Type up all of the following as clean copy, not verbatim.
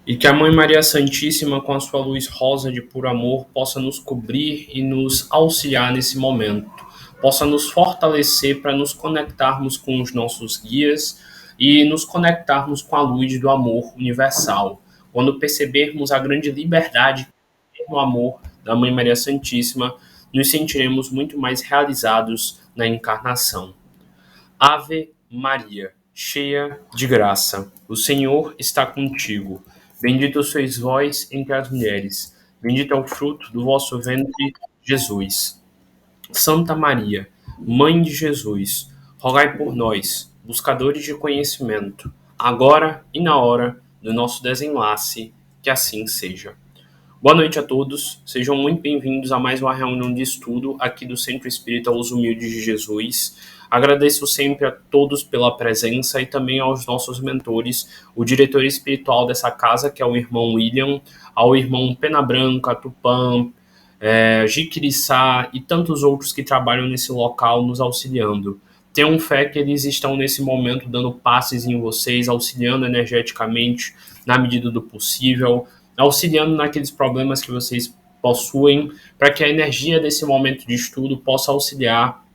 E que a Mãe Maria Santíssima, com a sua luz rosa de puro amor, possa nos cobrir e nos auxiliar nesse momento, possa nos fortalecer para nos conectarmos com os nossos guias e nos conectarmos com a luz do amor universal. Quando percebermos a grande liberdade no amor da Mãe Maria Santíssima, nos sentiremos muito mais realizados na encarnação. Ave Maria, cheia de graça, o Senhor está contigo. Bendito sois vós entre as mulheres, bendito é o fruto do vosso ventre, Jesus. Santa Maria, Mãe de Jesus, rogai por nós, buscadores de conhecimento, agora e na hora do nosso desenlace, que assim seja. Boa noite a todos, sejam muito bem-vindos a mais uma reunião de estudo aqui do Centro Espírita Os Humildes de Jesus. Agradeço sempre a todos pela presença e também aos nossos mentores, o diretor espiritual dessa casa, que é o irmão William, ao irmão Pena Branca, Tupã, Jiquiriçá e tantos outros que trabalham nesse local nos auxiliando. Tenham fé que eles estão nesse momento dando passes em vocês, auxiliando energeticamente na medida do possível, auxiliando naqueles problemas que vocês possuem, para que a energia desse momento de estudo possa auxiliar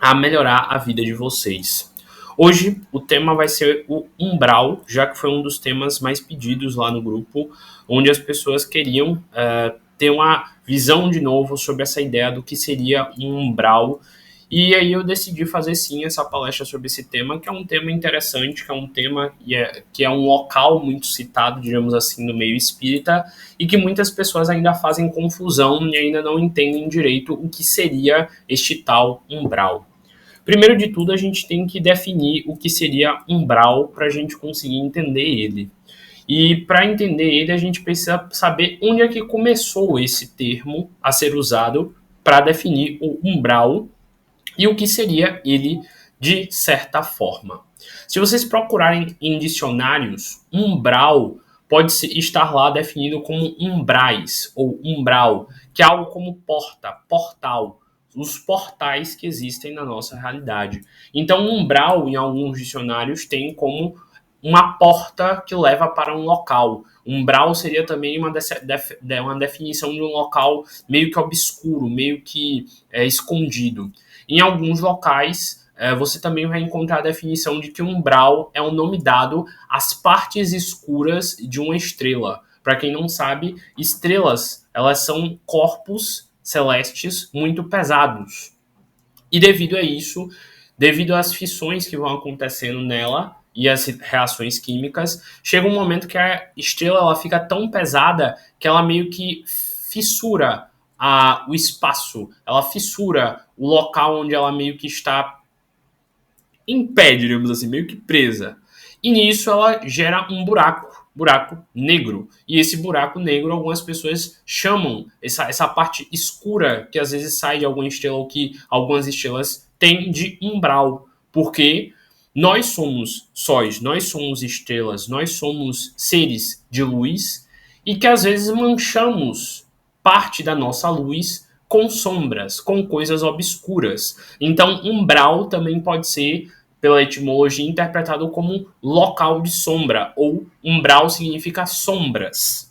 a melhorar a vida de vocês. Hoje o tema vai ser o umbral, já que foi um dos temas mais pedidos lá no grupo, onde as pessoas queriam ter uma visão de novo sobre essa ideia do que seria um umbral. E aí eu decidi fazer sim essa palestra sobre esse tema, que é um tema interessante, que é um tema que é um local muito citado, digamos assim, no meio espírita, e que muitas pessoas ainda fazem confusão e ainda não entendem direito o que seria este tal umbral. Primeiro de tudo, a gente tem que definir o que seria umbral para a gente conseguir entender ele. E para entender ele, a gente precisa saber onde é que começou esse termo a ser usado para definir o umbral e o que seria ele de certa forma. Se vocês procurarem em dicionários, umbral pode estar lá definido como umbrais ou umbral, que é algo como porta, portal, os portais que existem na nossa realidade. Então, umbral, em alguns dicionários, tem como uma porta que leva para um local. Umbral seria também uma definição de um local meio que obscuro, meio que escondido. Em alguns locais, você também vai encontrar a definição de que umbral é um nome dado às partes escuras de uma estrela. Para quem não sabe, estrelas elas são corpos celestes muito pesados. E devido a isso, devido às fissões que vão acontecendo nela e as reações químicas, chega um momento que a estrela ela fica tão pesada que ela meio que fissura o espaço, ela fissura o local onde ela meio que está em pé, diríamos assim, meio que presa. E nisso ela gera um buraco negro. E esse buraco negro, algumas pessoas chamam essa parte escura que às vezes sai de alguma estrela ou que algumas estrelas têm de umbral. Porque nós somos sóis, nós somos estrelas, nós somos seres de luz e que às vezes manchamos parte da nossa luz com sombras, com coisas obscuras. Então, umbral também pode ser, pela etimologia, interpretado como local de sombra, ou umbral significa sombras.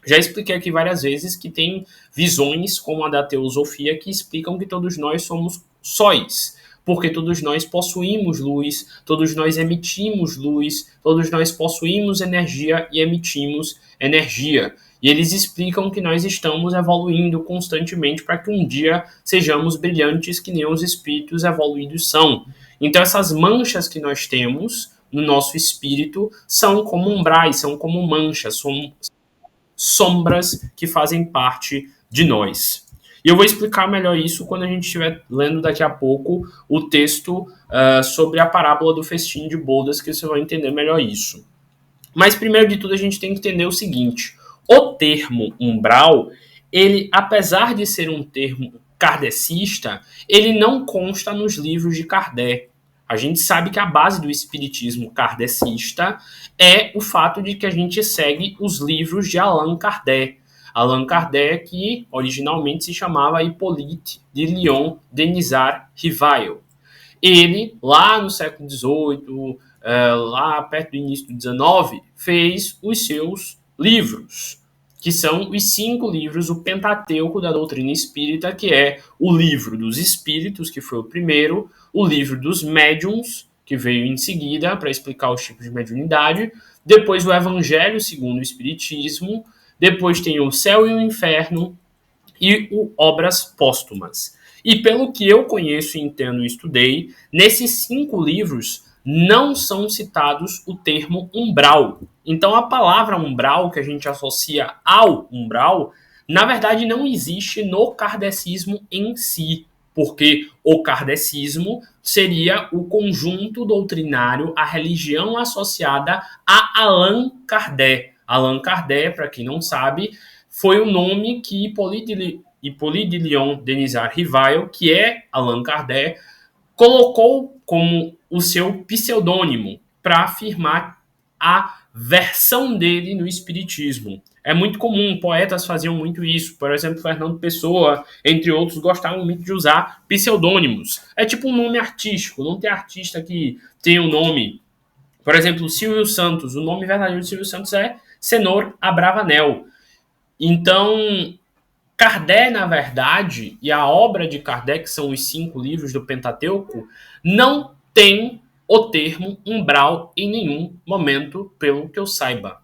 Já expliquei aqui várias vezes que tem visões, como a da teosofia, que explicam que todos nós somos sóis, porque todos nós possuímos luz, todos nós emitimos luz, todos nós possuímos energia e emitimos energia. E eles explicam que nós estamos evoluindo constantemente para que um dia sejamos brilhantes que nem os espíritos evoluídos são. Então essas manchas que nós temos no nosso espírito são como umbrais, são como manchas, são sombras que fazem parte de nós. E eu vou explicar melhor isso quando a gente estiver lendo daqui a pouco o texto sobre a parábola do festim de bodas, que você vai entender melhor isso. Mas primeiro de tudo a gente tem que entender o seguinte: o termo umbral, ele, apesar de ser um termo kardecista, ele não consta nos livros de Kardec. A gente sabe que a base do espiritismo kardecista é o fato de que a gente segue os livros de Allan Kardec. Allan Kardec, que originalmente se chamava Hippolyte de Lyon Denisard Rivail. Ele, lá no século XVIII, lá perto do início do XIX, fez os seus livros, que são os 5 livros, o Pentateuco da doutrina espírita, que é o livro dos espíritos, que foi o primeiro, o livro dos médiuns, que veio em seguida para explicar os tipos de mediunidade, depois o Evangelho segundo o Espiritismo, depois tem o Céu e o Inferno e o Obras Póstumas. E pelo que eu conheço, entendo e estudei, nesses 5 livros não são citados o termo umbral. Então a palavra umbral, que a gente associa ao umbral, na verdade não existe no kardecismo em si, porque o kardecismo seria o conjunto doutrinário, a religião associada a Allan Kardec. Allan Kardec, para quem não sabe, foi o nome que Hippolyte de Lyon Denisard Rivail, que é Allan Kardec, colocou como o seu pseudônimo para afirmar a versão dele no espiritismo. É muito comum, poetas faziam muito isso. Por exemplo, Fernando Pessoa, entre outros, gostavam muito de usar pseudônimos. É tipo um nome artístico, não tem artista que tem um nome. Por exemplo, Silvio Santos, o nome verdadeiro de Silvio Santos é Senhor Abravanel. Então, Kardec, na verdade, e a obra de Kardec, que são os 5 livros do Pentateuco, não tem o termo umbral em nenhum momento, pelo que eu saiba.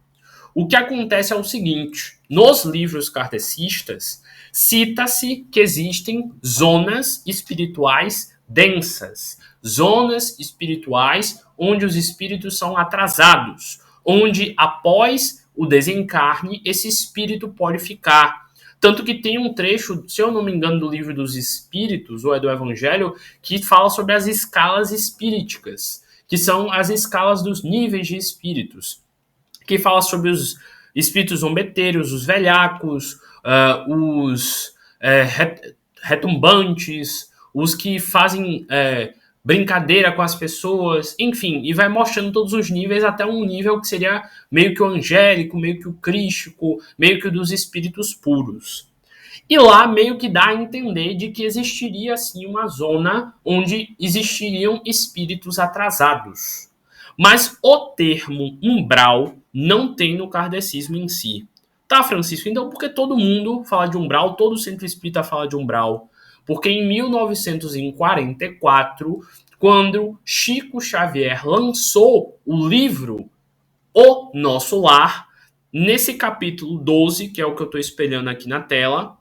O que acontece é o seguinte: nos livros kardecistas, cita-se que existem zonas espirituais densas, zonas espirituais onde os espíritos são atrasados, onde após o desencarne esse espírito pode ficar. Tanto que tem um trecho, se eu não me engano, do livro dos Espíritos, ou é do Evangelho, que fala sobre as escalas espíriticas, que são as escalas dos níveis de espíritos, que fala sobre os espíritos zombeteiros, os velhacos, os retumbantes, os que fazem brincadeira com as pessoas, enfim, e vai mostrando todos os níveis até um nível que seria meio que o angélico, meio que o crístico, meio que o dos espíritos puros. E lá meio que dá a entender de que existiria assim uma zona onde existiriam espíritos atrasados. Mas o termo umbral não tem no kardecismo em si. Tá, Francisco? Então por que todo mundo fala de umbral, todo centro espírita fala de umbral? Porque em 1944, quando Chico Xavier lançou o livro O Nosso Lar, nesse capítulo 12, que é o que eu estou espelhando aqui na tela,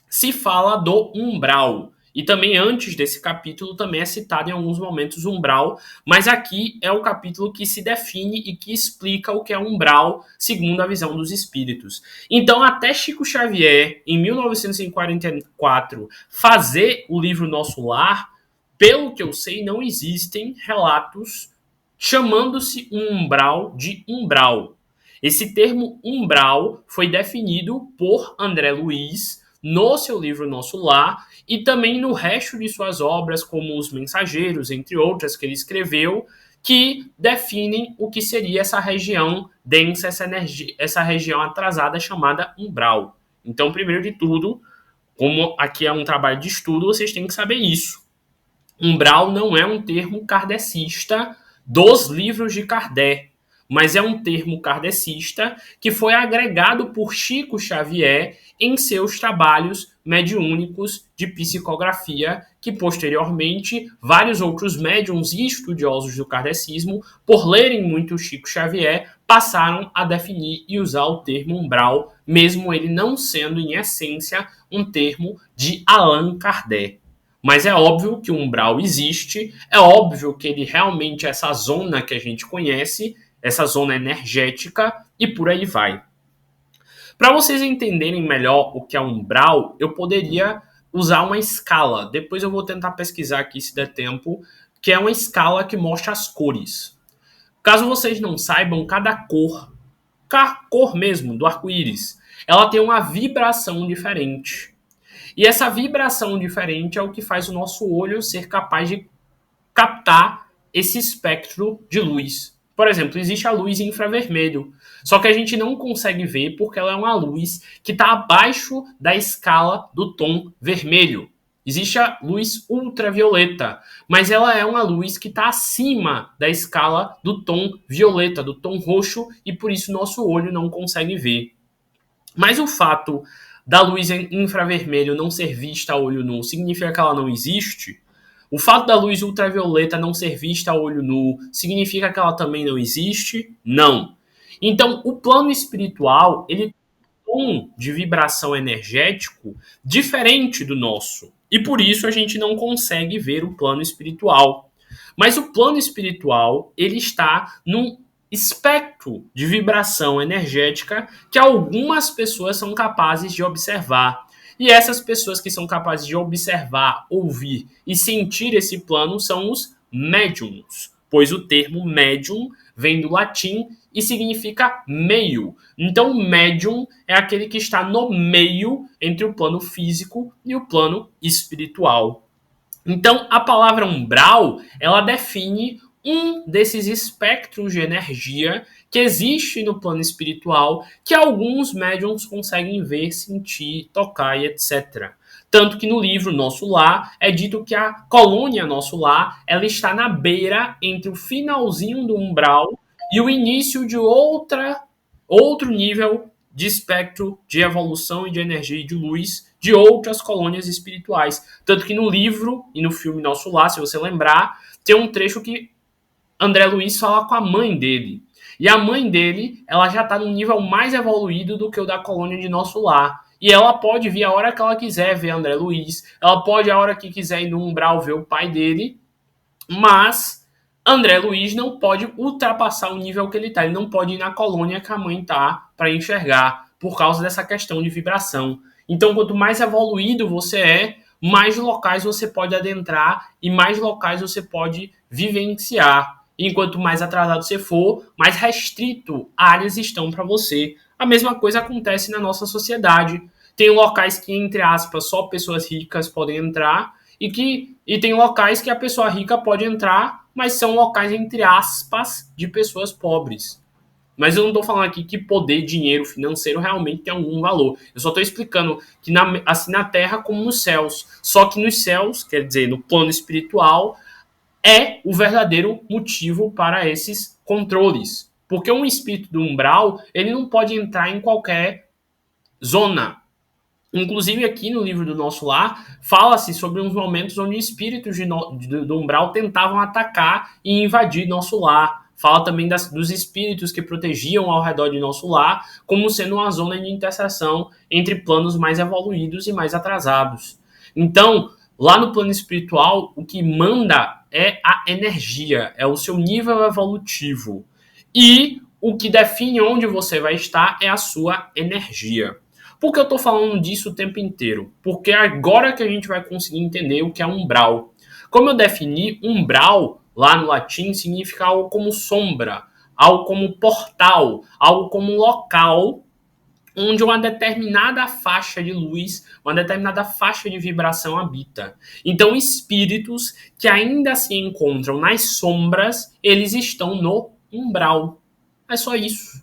se fala do umbral. E também antes desse capítulo também é citado em alguns momentos umbral, mas aqui é o capítulo que se define e que explica o que é umbral segundo a visão dos espíritos. Então, até Chico Xavier, em 1944, fazer o livro Nosso Lar, pelo que eu sei, não existem relatos chamando-se um umbral de umbral. Esse termo umbral foi definido por André Luiz no seu livro Nosso Lar e também no resto de suas obras, como Os Mensageiros, entre outras, que ele escreveu, que definem o que seria essa região densa, essa região atrasada chamada umbral. Então, primeiro de tudo, como aqui é um trabalho de estudo, vocês têm que saber isso. Umbral não é um termo kardecista dos livros de Kardec, mas é um termo kardecista que foi agregado por Chico Xavier em seus trabalhos mediúnicos de psicografia, que posteriormente vários outros médiuns e estudiosos do kardecismo, por lerem muito Chico Xavier, passaram a definir e usar o termo umbral, mesmo ele não sendo, em essência, um termo de Allan Kardec. Mas é óbvio que o umbral existe, é óbvio que ele realmente é essa zona que a gente conhece, essa zona energética, e por aí vai. Para vocês entenderem melhor o que é umbral, eu poderia usar uma escala. Depois eu vou tentar pesquisar aqui se der tempo, que é uma escala que mostra as cores. Caso vocês não saibam, cada cor mesmo do arco-íris, ela tem uma vibração diferente. E essa vibração diferente é o que faz o nosso olho ser capaz de captar esse espectro de luz. Por exemplo, existe a luz infravermelho, só que a gente não consegue ver porque ela é uma luz que está abaixo da escala do tom vermelho. Existe a luz ultravioleta, mas ela é uma luz que está acima da escala do tom violeta, do tom roxo, e por isso nosso olho não consegue ver. Mas o fato da luz infravermelho não ser vista a olho nu significa que ela não existe? O fato da luz ultravioleta não ser vista a olho nu significa que ela também não existe? Não. Então, o plano espiritual, ele tom de vibração energético diferente do nosso. E por isso a gente não consegue ver o plano espiritual. Mas o plano espiritual, ele está num espectro de vibração energética que algumas pessoas são capazes de observar. E essas pessoas que são capazes de observar, ouvir e sentir esse plano são os médiums, pois o termo médium vem do latim e significa meio. Então, o médium é aquele que está no meio entre o plano físico e o plano espiritual. Então, a palavra umbral, ela define um desses espectros de energia que existe no plano espiritual, que alguns médiums conseguem ver, sentir, tocar e etc. Tanto que no livro Nosso Lar é dito que a colônia Nosso Lar, ela está na beira entre o finalzinho do umbral e o início de outro nível de espectro de evolução e de energia e de luz de outras colônias espirituais. Tanto que no livro e no filme Nosso Lar, se você lembrar, tem um trecho que André Luiz fala com a mãe dele. E a mãe dele, ela já está num nível mais evoluído do que o da colônia de Nosso Lar. E ela pode vir a hora que ela quiser ver André Luiz, ela pode a hora que quiser ir no umbral ver o pai dele, mas André Luiz não pode ultrapassar o nível que ele está. Ele não pode ir na colônia que a mãe está para enxergar, por causa dessa questão de vibração. Então, quanto mais evoluído você é, mais locais você pode adentrar e mais locais você pode vivenciar. Enquanto mais atrasado você for, mais restrito áreas estão para você. A mesma coisa acontece na nossa sociedade. Tem locais que, entre aspas, só pessoas ricas podem entrar, e tem locais que a pessoa rica pode entrar, mas são locais, entre aspas, de pessoas pobres. Mas eu não estou falando aqui que poder, dinheiro, financeiro realmente tem algum valor. Eu só estou explicando que assim na Terra como nos céus. Só que nos céus, quer dizer, no plano espiritual, é o verdadeiro motivo para esses controles. Porque um espírito do umbral, ele não pode entrar em qualquer zona. Inclusive aqui no livro do Nosso Lar, fala-se sobre uns momentos onde espíritos do umbral tentavam atacar e invadir Nosso Lar. Fala também dos espíritos que protegiam ao redor de Nosso Lar, como sendo uma zona de interseção entre planos mais evoluídos e mais atrasados. Então, lá no plano espiritual, o que manda é a energia, é o seu nível evolutivo. E o que define onde você vai estar é a sua energia. Por que eu estou falando disso o tempo inteiro? Porque agora que a gente vai conseguir entender o que é umbral. Como eu defini, umbral, lá no latim, significa algo como sombra, algo como portal, algo como local onde uma determinada faixa de luz, uma determinada faixa de vibração habita. Então, espíritos que ainda se encontram nas sombras, eles estão no umbral. É só isso.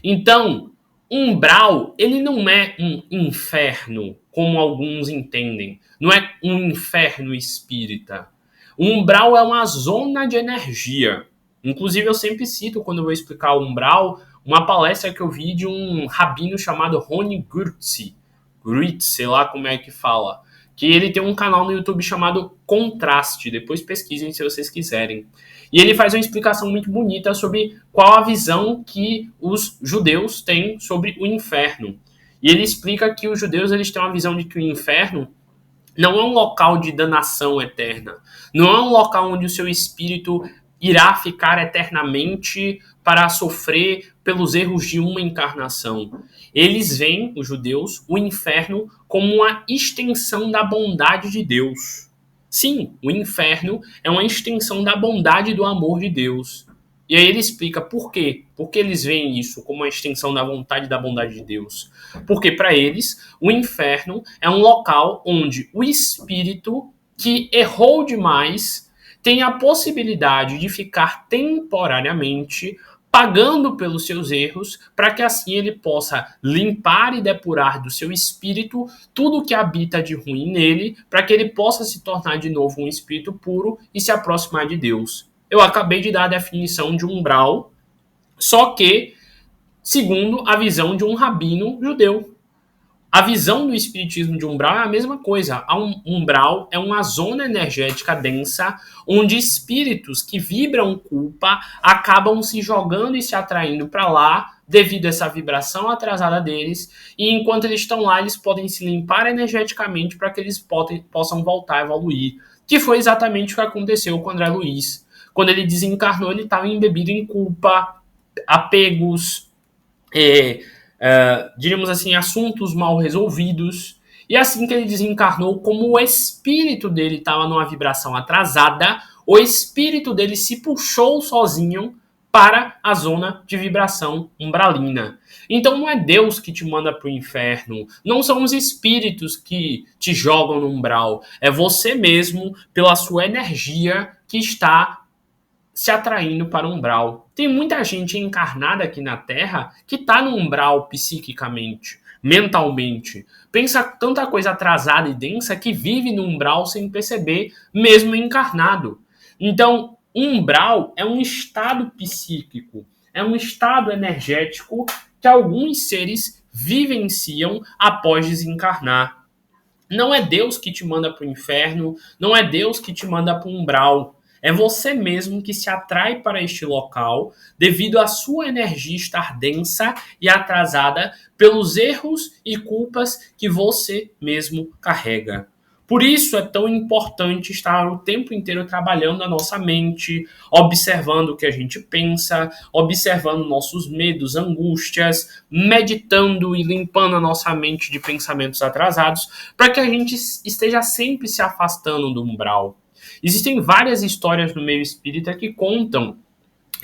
Então, umbral, ele não é um inferno, como alguns entendem. Não é um inferno espírita. O umbral é uma zona de energia. Inclusive, eu sempre cito, quando eu vou explicar o umbral, uma palestra que eu vi de um rabino chamado Roni Gurtzi. Gurtzi, sei lá como é que fala. Que ele tem um canal no YouTube chamado Contraste. Depois pesquisem se vocês quiserem. E ele faz uma explicação muito bonita sobre qual a visão que os judeus têm sobre o inferno. E ele explica que os judeus eles têm uma visão de que o inferno não é um local de danação eterna. Não é um local onde o seu espírito irá ficar eternamente para sofrer pelos erros de uma encarnação. Eles veem, os judeus, o inferno como uma extensão da bondade de Deus. Sim, o inferno é uma extensão da bondade e do amor de Deus. E aí ele explica por quê. Por que eles veem isso como uma extensão da vontade e da bondade de Deus? Porque para eles, o inferno é um local onde o espírito que errou demais tem a possibilidade de ficar temporariamente pagando pelos seus erros, para que assim ele possa limpar e depurar do seu espírito tudo que habita de ruim nele, para que ele possa se tornar de novo um espírito puro e se aproximar de Deus. Eu acabei de dar a definição de umbral, só que segundo a visão de um rabino judeu. A visão do espiritismo de umbral é a mesma coisa. Um umbral é uma zona energética densa onde espíritos que vibram culpa acabam se jogando e se atraindo para lá devido a essa vibração atrasada deles, e enquanto eles estão lá, eles podem se limpar energeticamente para que eles possam voltar a evoluir. Que foi exatamente o que aconteceu com o André Luiz. Quando ele desencarnou, ele estava embebido em culpa, apegos, diríamos assim, assuntos mal resolvidos. E assim que ele desencarnou, como o espírito dele estava numa vibração atrasada, o espírito dele se puxou sozinho para a zona de vibração umbralina. Então não é Deus que te manda para o inferno, não são os espíritos que te jogam no umbral, é você mesmo, pela sua energia, que está se atraindo para o umbral. Tem muita gente encarnada aqui na Terra que está no umbral psiquicamente, mentalmente. Pensa tanta coisa atrasada e densa que vive no umbral sem perceber, mesmo encarnado. Então, umbral é um estado psíquico, é um estado energético que alguns seres vivenciam após desencarnar. Não é Deus que te manda para o inferno, não é Deus que te manda para o umbral. É você mesmo que se atrai para este local devido à sua energia estar densa e atrasada pelos erros e culpas que você mesmo carrega. Por isso é tão importante estar o tempo inteiro trabalhando a nossa mente, observando o que a gente pensa, observando nossos medos, angústias, meditando e limpando a nossa mente de pensamentos atrasados, para que a gente esteja sempre se afastando do umbral. Existem várias histórias no meio espírita que contam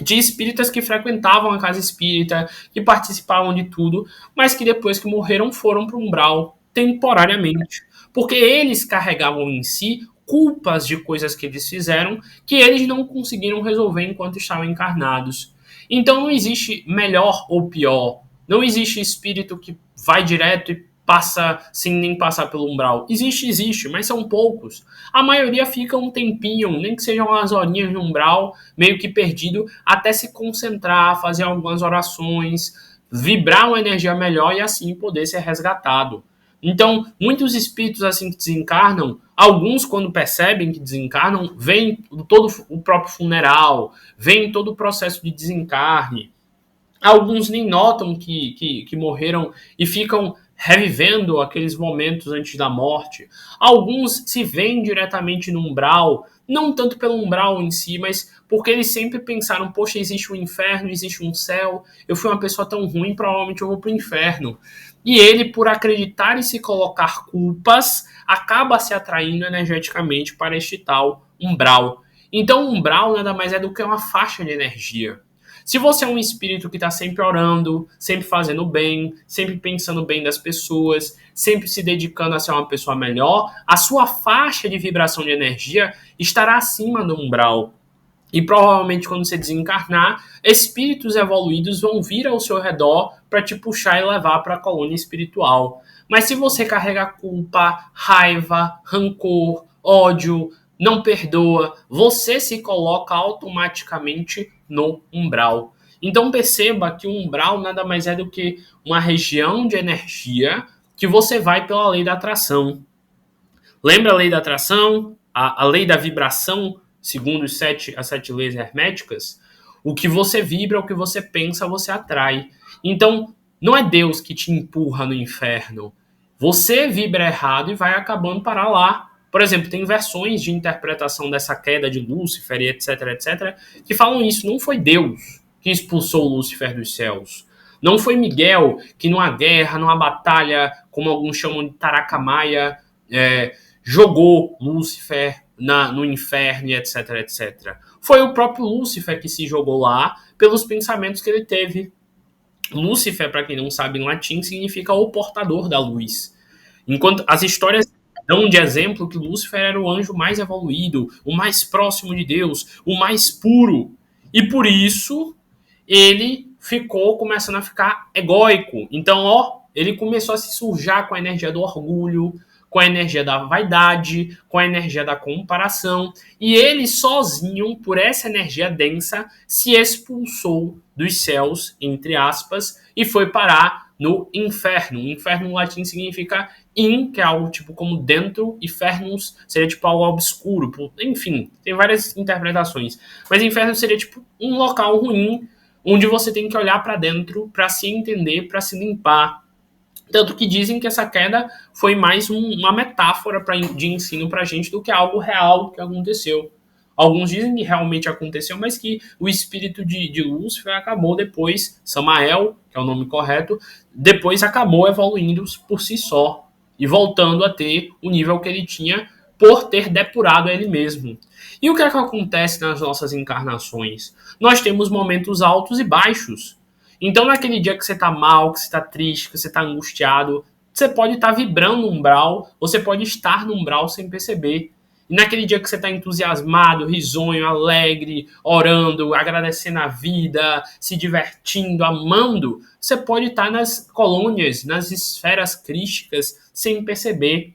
de espíritas que frequentavam a casa espírita, que participavam de tudo, mas que depois que morreram foram para o umbral temporariamente, porque eles carregavam em si culpas de coisas que eles fizeram que eles não conseguiram resolver enquanto estavam encarnados. Então não existe melhor ou pior, não existe espírito que vai direto e passa sem nem passar pelo umbral. Existe, mas são poucos. A maioria fica um tempinho, nem que sejam umas horinhas no umbral, meio que perdido, até se concentrar, fazer algumas orações, vibrar uma energia melhor e assim poder ser resgatado. Então, muitos espíritos assim que desencarnam, alguns quando percebem que desencarnam, vêm todo o próprio funeral, vem todo o processo de desencarne. Alguns nem notam que morreram e ficam revivendo aqueles momentos antes da morte. Alguns se veem diretamente no umbral, não tanto pelo umbral em si, mas porque eles sempre pensaram, poxa, existe um inferno, existe um céu, eu fui uma pessoa tão ruim, provavelmente eu vou para o inferno. E ele, por acreditar e se colocar culpas, acaba se atraindo energeticamente para este tal umbral. Então, o umbral nada mais é do que uma faixa de energia. Se você é um espírito que está sempre orando, sempre fazendo bem, sempre pensando bem das pessoas, sempre se dedicando a ser uma pessoa melhor, a sua faixa de vibração de energia estará acima do umbral. E provavelmente quando você desencarnar, espíritos evoluídos vão vir ao seu redor para te puxar e levar para a colônia espiritual. Mas se você carrega culpa, raiva, rancor, ódio, não perdoa, você se coloca automaticamente no umbral. Então perceba que o umbral nada mais é do que uma região de energia que você vai pela lei da atração. Lembra a lei da atração? A lei da vibração, segundo as sete leis herméticas? O que você vibra, o que você pensa, você atrai. Então, não é Deus que te empurra no inferno. Você vibra errado e vai acabando para lá. Por exemplo, tem versões de interpretação dessa queda de Lúcifer, etc, etc, que falam isso. Não foi Deus que expulsou Lúcifer dos céus. Não foi Miguel que numa guerra, numa batalha, como alguns chamam de Taracamaia, jogou Lúcifer no inferno, etc, etc. Foi o próprio Lúcifer que se jogou lá pelos pensamentos que ele teve. Lúcifer, para quem não sabe em latim, significa o portador da luz. Enquanto as histórias dão de exemplo que Lúcifer era o anjo mais evoluído, o mais próximo de Deus, o mais puro. E por isso ele ficou começando a ficar egóico. Então, ele começou a se sujar com a energia do orgulho, com a energia da vaidade, com a energia da comparação, e ele sozinho, por essa energia densa, se expulsou dos céus, entre aspas, e foi parar no inferno. O inferno no latim significa in, que é algo tipo como dentro, e fernus seria tipo algo obscuro. Enfim, tem várias interpretações. Mas inferno seria tipo um local ruim, onde você tem que olhar para dentro para se entender, para se limpar. Tanto que dizem que essa queda foi mais uma metáfora de ensino para a gente do que algo real que aconteceu. Alguns dizem que realmente aconteceu, mas que o espírito de Lúcifer acabou depois, Samael, que é o nome correto, depois acabou evoluindo por si só e voltando a ter o nível que ele tinha por ter depurado ele mesmo. E o que é que acontece nas nossas encarnações? Nós temos momentos altos e baixos. Então, naquele dia que você tá mal, que você tá triste, que você tá angustiado, você pode estar vibrando no umbral, você pode estar no umbral sem perceber. E naquele dia que você está entusiasmado, risonho, alegre, orando, agradecendo a vida, se divertindo, amando, você pode estar nas colônias, nas esferas crísticas, sem perceber.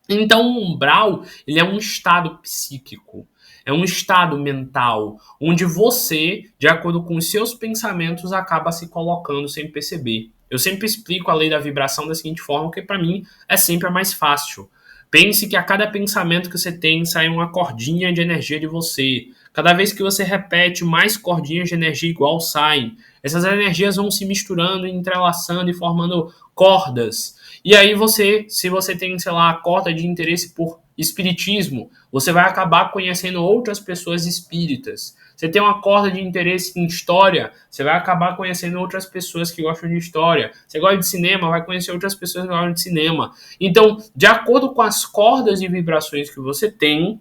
Então, o umbral, ele é um estado psíquico, é um estado mental, onde você, de acordo com os seus pensamentos, acaba se colocando sem perceber. Eu sempre explico a lei da vibração da seguinte forma, que para mim é sempre a mais fácil. Pense que a cada pensamento que você tem, sai uma cordinha de energia de você. Cada vez que você repete, mais cordinhas de energia igual saem. Essas energias vão se misturando, entrelaçando e formando cordas. E aí você, se você tem, sei lá, a corda de interesse por espiritismo, você vai acabar conhecendo outras pessoas espíritas. Você tem uma corda de interesse em história, você vai acabar conhecendo outras pessoas que gostam de história. Você gosta de cinema, vai conhecer outras pessoas que gostam de cinema. Então, de acordo com as cordas e vibrações que você tem,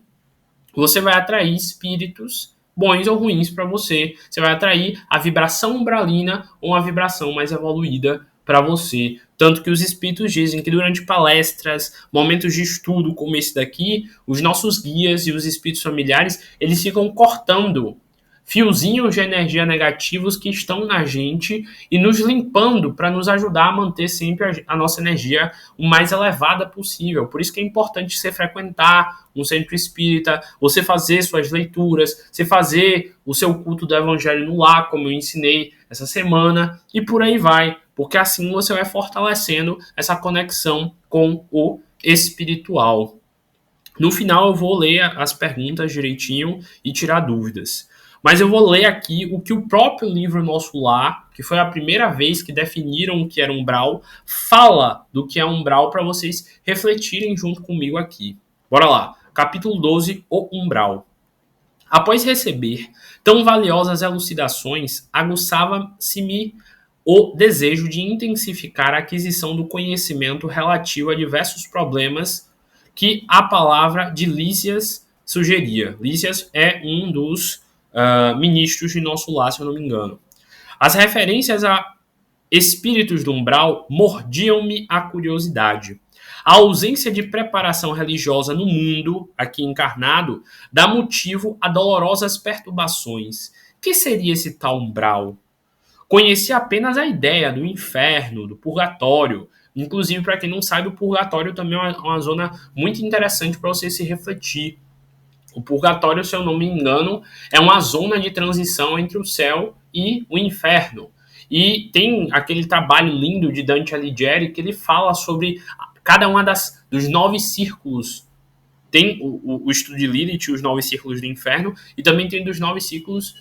você vai atrair espíritos bons ou ruins para você. Você vai atrair a vibração umbralina ou uma vibração mais evoluída para você. Tanto que os espíritos dizem que durante palestras, momentos de estudo como esse daqui, os nossos guias e os espíritos familiares, eles ficam cortando fiozinhos de energia negativos que estão na gente e nos limpando para nos ajudar a manter sempre a nossa energia o mais elevada possível. Por isso que é importante você frequentar um centro espírita, você fazer suas leituras, você fazer o seu culto do evangelho no lar, como eu ensinei essa semana, e por aí vai, porque assim você vai fortalecendo essa conexão com o espiritual. No final eu vou ler as perguntas direitinho e tirar dúvidas. Mas eu vou ler aqui o que o próprio livro Nosso Lar, que foi a primeira vez que definiram o que era umbral, fala do que é umbral para vocês refletirem junto comigo aqui. Bora lá. Capítulo 12, o umbral. Após receber tão valiosas elucidações, aguçava-se-me o desejo de intensificar a aquisição do conhecimento relativo a diversos problemas que a palavra de Lísias sugeria. Lísias é um dos ministros de Nosso Lar, se eu não me engano. As referências a espíritos do umbral mordiam-me a curiosidade. A ausência de preparação religiosa no mundo, aqui encarnado, dá motivo a dolorosas perturbações. Que seria esse tal umbral? Conheci apenas a ideia do inferno, do purgatório. Inclusive, para quem não sabe, o purgatório também é uma zona muito interessante para você se refletir. O purgatório, se eu não me engano, é uma zona de transição entre o céu e o inferno. E tem aquele trabalho lindo de Dante Alighieri que ele fala sobre cada uma dos 9 círculos. Tem o estudo de Lilith, os 9 círculos do inferno, e também tem dos 9 círculos,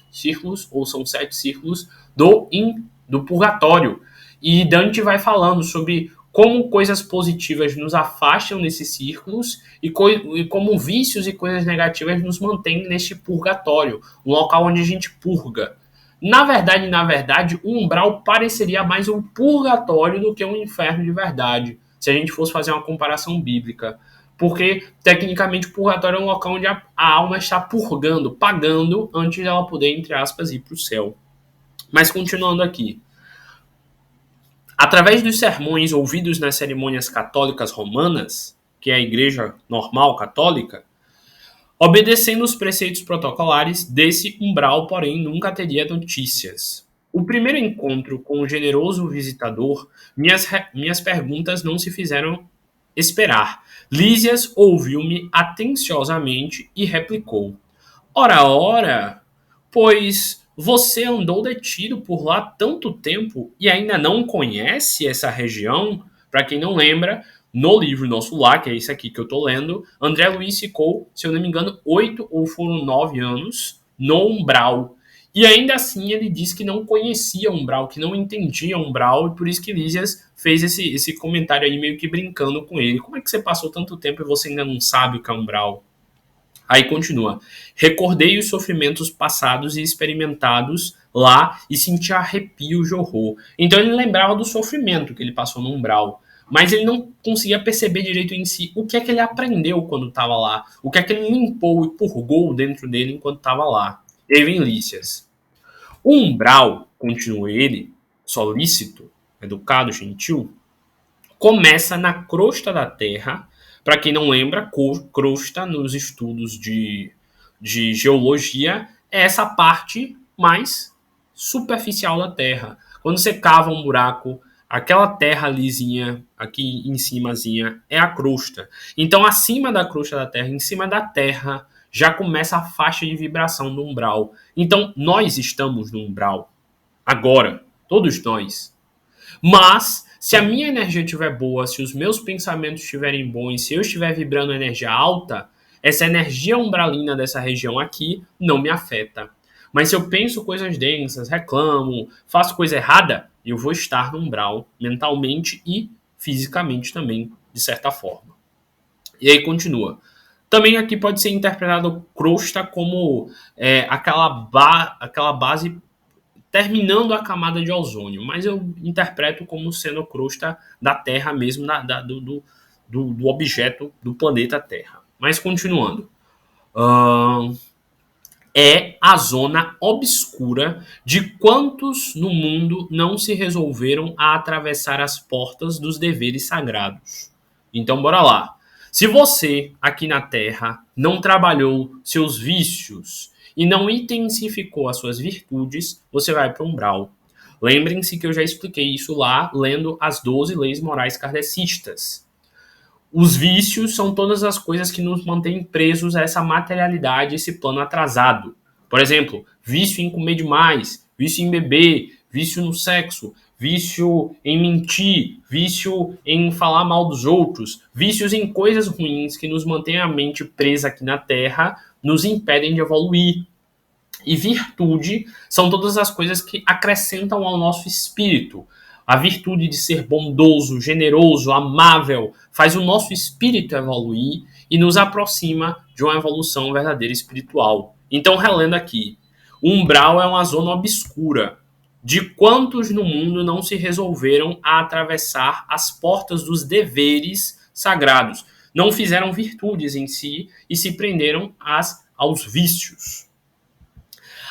ou são 7 círculos, do purgatório. E Dante vai falando sobre como coisas positivas nos afastam desses círculos e como vícios e coisas negativas nos mantêm neste purgatório, um local onde a gente purga. Na verdade, o umbral pareceria mais um purgatório do que um inferno de verdade, se a gente fosse fazer uma comparação bíblica. Porque, tecnicamente, o purgatório é um local onde a alma está purgando, pagando, antes de ela poder, entre aspas, ir para o céu. Mas continuando aqui. Através dos sermões ouvidos nas cerimônias católicas romanas, que é a igreja normal católica, obedecendo os preceitos protocolares, desse umbral, porém, nunca teria notícias. O primeiro encontro com o generoso visitador, minhas perguntas não se fizeram esperar. Lísias ouviu-me atenciosamente e replicou: Ora, ora, pois você andou detido por lá tanto tempo e ainda não conhece essa região? Para quem não lembra, no livro Nosso Lar, que é esse aqui que eu estou lendo, André Luiz ficou, se eu não me engano, 8 ou foram 9 anos no umbral. E ainda assim ele disse que não conhecia umbral, que não entendia umbral, e por isso que Lísias fez esse comentário aí meio que brincando com ele. Como é que você passou tanto tempo e você ainda não sabe o que é umbral? Aí continua. Recordei os sofrimentos passados e experimentados lá e senti arrepios de horror. Então ele lembrava do sofrimento que ele passou no umbral, mas ele não conseguia perceber direito em si o que é que ele aprendeu quando estava lá, o que é que ele limpou e purgou dentro dele enquanto estava lá. E aí vem Lícias. O umbral, continua ele, solícito, educado, gentil, começa na crosta da Terra. Para quem não lembra, crosta nos estudos de geologia é essa parte mais superficial da Terra. Quando você cava um buraco, aquela terra lisinha aqui em cimazinha é a crosta. Então, acima da crosta da Terra, em cima da Terra, já começa a faixa de vibração do umbral. Então, nós estamos no umbral. Agora, todos nós. Mas, se a minha energia estiver boa, se os meus pensamentos estiverem bons, se eu estiver vibrando energia alta, essa energia umbralina dessa região aqui não me afeta. Mas se eu penso coisas densas, reclamo, faço coisa errada, eu vou estar no umbral, mentalmente e fisicamente também, de certa forma. E aí continua. Também aqui pode ser interpretado crosta como aquela base terminando a camada de ozônio, mas eu interpreto como sendo crosta da Terra mesmo, do objeto do planeta Terra. Mas continuando. É a zona obscura de quantos no mundo não se resolveram a atravessar as portas dos deveres sagrados. Então, bora lá. Se você, aqui na Terra, não trabalhou seus vícios e não intensificou as suas virtudes, você vai para o umbral. Lembrem-se que eu já expliquei isso lá, lendo as 12 leis morais kardecistas. Os vícios são todas as coisas que nos mantêm presos a essa materialidade, esse plano atrasado. Por exemplo, vício em comer demais, vício em beber, vício no sexo, vício em mentir, vício em falar mal dos outros, vícios em coisas ruins que nos mantêm a mente presa aqui na Terra, nos impedem de evoluir. E virtude são todas as coisas que acrescentam ao nosso espírito. A virtude de ser bondoso, generoso, amável, faz o nosso espírito evoluir e nos aproxima de uma evolução verdadeira espiritual. Então, relendo aqui, o umbral é uma zona obscura. De quantos no mundo não se resolveram a atravessar as portas dos deveres sagrados? Não fizeram virtudes em si e se prenderam aos vícios.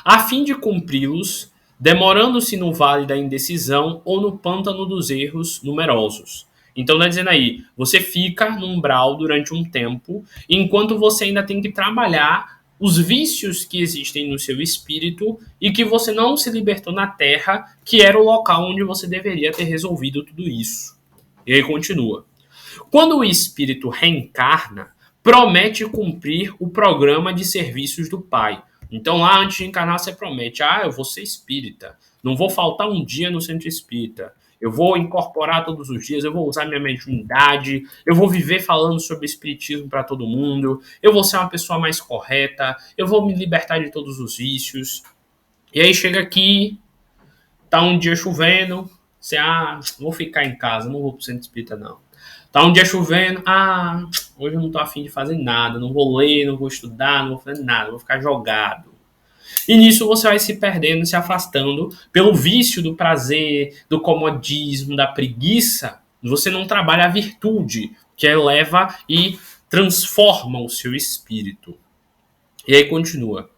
A fim de cumpri-los, demorando-se no vale da indecisão ou no pântano dos erros numerosos. Então, está dizendo aí, você fica no umbral durante um tempo, enquanto você ainda tem que trabalhar os vícios que existem no seu espírito e que você não se libertou na Terra, que era o local onde você deveria ter resolvido tudo isso. E aí continua. Quando o espírito reencarna, promete cumprir o programa de serviços do Pai. Então, lá antes de encarnar, você promete: eu vou ser espírita, não vou faltar um dia no centro espírita, eu vou incorporar todos os dias, eu vou usar minha mediunidade, eu vou viver falando sobre espiritismo para todo mundo, eu vou ser uma pessoa mais correta, eu vou me libertar de todos os vícios. E aí chega aqui, tá um dia chovendo, você, vou ficar em casa, não vou pro centro espírita não. Tá um dia chovendo, hoje eu não tô afim de fazer nada, não vou ler, não vou estudar, não vou fazer nada, vou ficar jogado. E nisso você vai se perdendo, se afastando pelo vício do prazer, do comodismo, da preguiça. Você não trabalha a virtude, que eleva e transforma o seu espírito. E aí continua.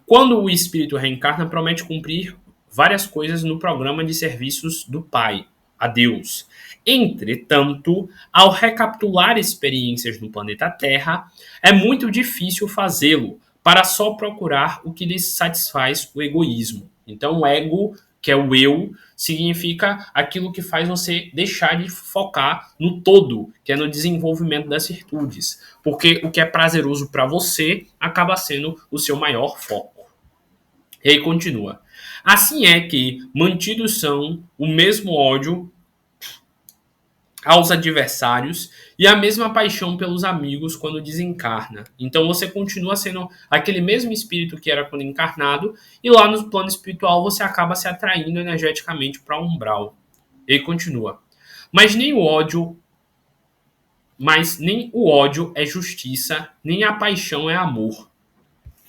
Quando o espírito reencarna, promete cumprir várias coisas no programa de serviços do Pai, a Deus. Entretanto, ao recapitular experiências no planeta Terra, é muito difícil fazê-lo para só procurar o que lhes satisfaz o egoísmo. Então, o ego, que é o eu, significa aquilo que faz você deixar de focar no todo, que é no desenvolvimento das virtudes. Porque o que é prazeroso para você acaba sendo o seu maior foco. E aí continua. Assim é que mantidos são o mesmo ódio aos adversários e a mesma paixão pelos amigos quando desencarna. Então você continua sendo aquele mesmo espírito que era quando encarnado, e lá no plano espiritual você acaba se atraindo energeticamente para o umbral. Ele continua. Mas nem o ódio, mas nem o ódio é justiça, nem a paixão é amor.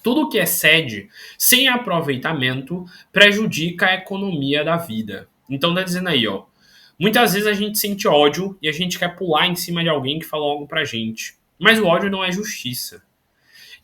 Tudo que excede sem aproveitamento prejudica a economia da vida. Então tá dizendo aí, ó. Muitas vezes a gente sente ódio e a gente quer pular em cima de alguém que falou algo pra gente. Mas o ódio não é justiça.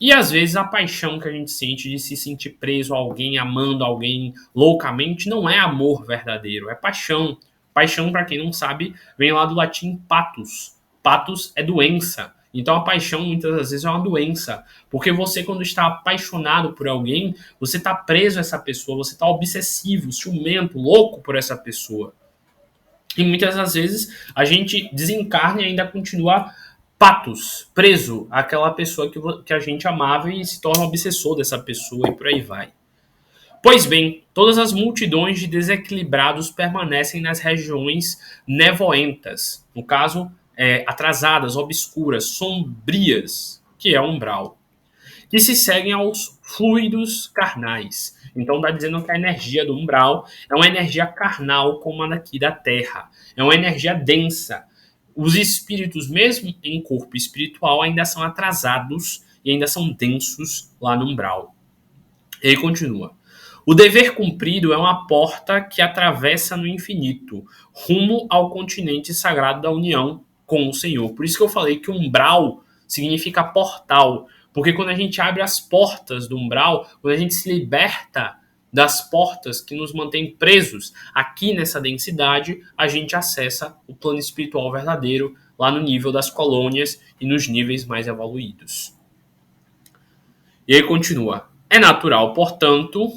E às vezes a paixão que a gente sente de se sentir preso a alguém, amando alguém loucamente, não é amor verdadeiro, é paixão. Paixão, para quem não sabe, vem lá do latim pathos. Pathos é doença. Então a paixão muitas das vezes é uma doença, porque você quando está apaixonado por alguém, você está preso a essa pessoa, você está obsessivo, ciumento, louco por essa pessoa. E muitas das vezes a gente desencarna e ainda continua patos, preso àquela pessoa que a gente amava e se torna obsessor dessa pessoa e por aí vai. Pois bem, todas as multidões de desequilibrados permanecem nas regiões nevoentas, no caso, atrasadas, obscuras, sombrias, que é o umbral, que se seguem aos fluidos carnais. Então está dizendo que a energia do umbral é uma energia carnal como a daqui da Terra. É uma energia densa. Os espíritos, mesmo em corpo espiritual, ainda são atrasados e ainda são densos lá no umbral. Ele continua. O dever cumprido é uma porta que atravessa no infinito, rumo ao continente sagrado da união com o Senhor. Por isso que eu falei que umbral significa portal, porque quando a gente abre as portas do umbral, quando a gente se liberta das portas que nos mantêm presos aqui nessa densidade, a gente acessa o plano espiritual verdadeiro, lá no nível das colônias e nos níveis mais evoluídos. E aí continua. É natural, portanto,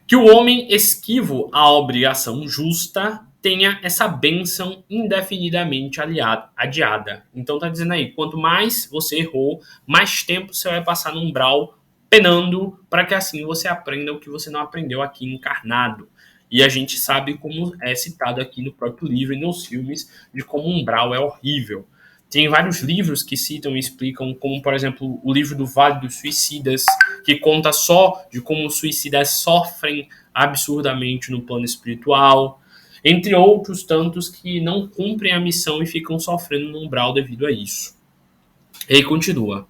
que o homem esquivo à obrigação justa tenha essa bênção indefinidamente adiada. Então tá dizendo aí, quanto mais você errou, mais tempo você vai passar no umbral penando para que assim você aprenda o que você não aprendeu aqui encarnado. E a gente sabe como é citado aqui no próprio livro e nos filmes de como o umbral é horrível. Tem vários livros que citam e explicam, como, por exemplo, o livro do Vale dos Suicidas, que conta só de como os suicidas sofrem absurdamente no plano espiritual, entre outros tantos que não cumprem a missão e ficam sofrendo no umbral devido a isso. E aí continua.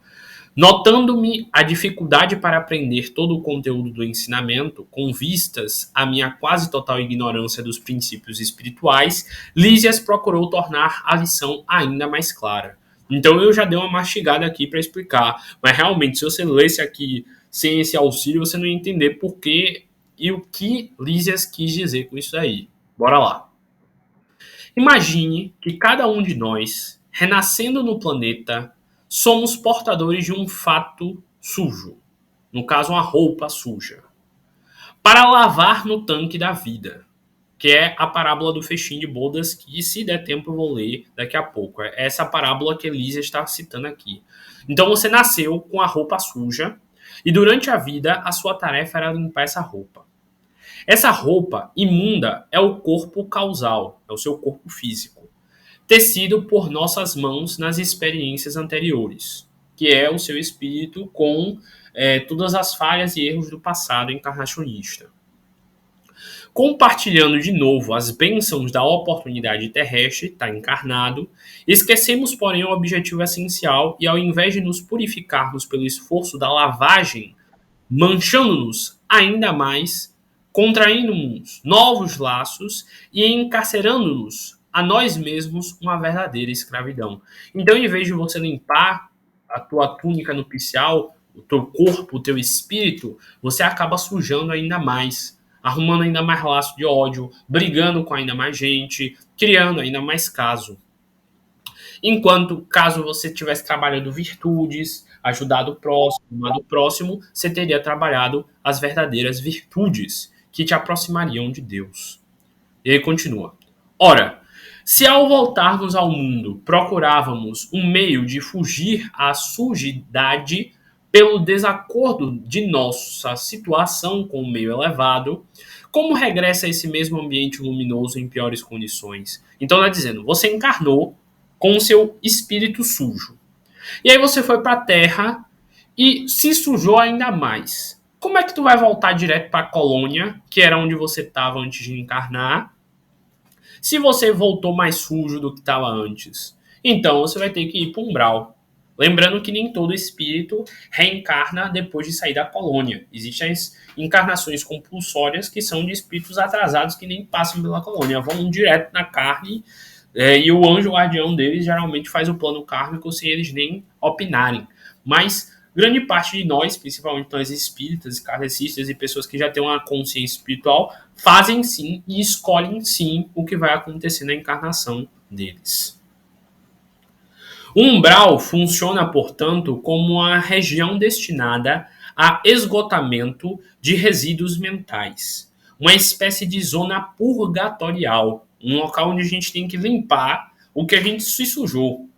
Notando-me a dificuldade para aprender todo o conteúdo do ensinamento, com vistas à minha quase total ignorância dos princípios espirituais, Lísias procurou tornar a lição ainda mais clara. Então eu já dei uma mastigada aqui para explicar, mas realmente se você lesse aqui sem esse auxílio, você não ia entender por que e o que Lísias quis dizer com isso aí. Bora lá. Imagine que cada um de nós, renascendo no planeta, somos portadores de um fato sujo, no caso, uma roupa suja, para lavar no tanque da vida, que é a parábola do festim de bodas, que se der tempo eu vou ler daqui a pouco. É essa parábola que Elisa está citando aqui. Então você nasceu com a roupa suja e durante a vida a sua tarefa era limpar essa roupa. Essa roupa imunda é o corpo causal, é o seu corpo físico, tecido por nossas mãos nas experiências anteriores, que é o seu espírito com todas as falhas e erros do passado encarnacionista. Compartilhando de novo as bênçãos da oportunidade terrestre, está encarnado, esquecemos, porém, o objetivo essencial e, ao invés de nos purificarmos pelo esforço da lavagem, manchando-nos ainda mais, contraindo-nos novos laços e encarcerando-nos a nós mesmos uma verdadeira escravidão. Então, em vez de você limpar a tua túnica nupcial, o teu corpo, o teu espírito, você acaba sujando ainda mais, arrumando ainda mais laço de ódio, brigando com ainda mais gente, criando ainda mais caso. Enquanto, caso você estivesse trabalhando virtudes, ajudado o próximo, amado o próximo, você teria trabalhado as verdadeiras virtudes que te aproximariam de Deus. E aí continua. Ora, se ao voltarmos ao mundo procurávamos um meio de fugir à sujidade pelo desacordo de nossa situação com o meio elevado, como regressa a esse mesmo ambiente luminoso em piores condições? Então está dizendo, você encarnou com o seu espírito sujo. E aí você foi para a Terra e se sujou ainda mais. Como é que tu vai voltar direto para a colônia, que era onde você estava antes de encarnar, se você voltou mais sujo do que estava antes? Então você vai ter que ir para um umbral. Lembrando que nem todo espírito reencarna depois de sair da colônia. Existem as encarnações compulsórias que são de espíritos atrasados que nem passam pela colônia, vão direto na carne, e o anjo guardião deles geralmente faz o plano kármico sem eles nem opinarem. Mas grande parte de nós, principalmente nós espíritas, kardecistas e pessoas que já têm uma consciência espiritual, fazem sim e escolhem sim o que vai acontecer na encarnação deles. O umbral funciona, portanto, como uma região destinada a esgotamento de resíduos mentais, uma espécie de zona purgatorial, um local onde a gente tem que limpar o que a gente se sujou,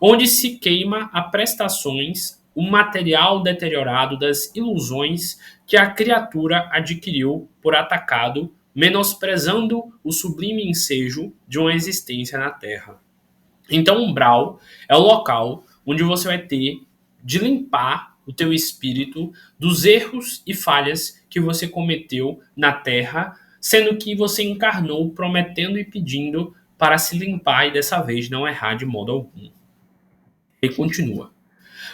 onde se queima a prestações, o material deteriorado das ilusões que a criatura adquiriu por atacado, menosprezando o sublime ensejo de uma existência na Terra. Então, o umbral é o local onde você vai ter de limpar o teu espírito dos erros e falhas que você cometeu na Terra, sendo que você encarnou prometendo e pedindo para se limpar e dessa vez não errar de modo algum. E continua.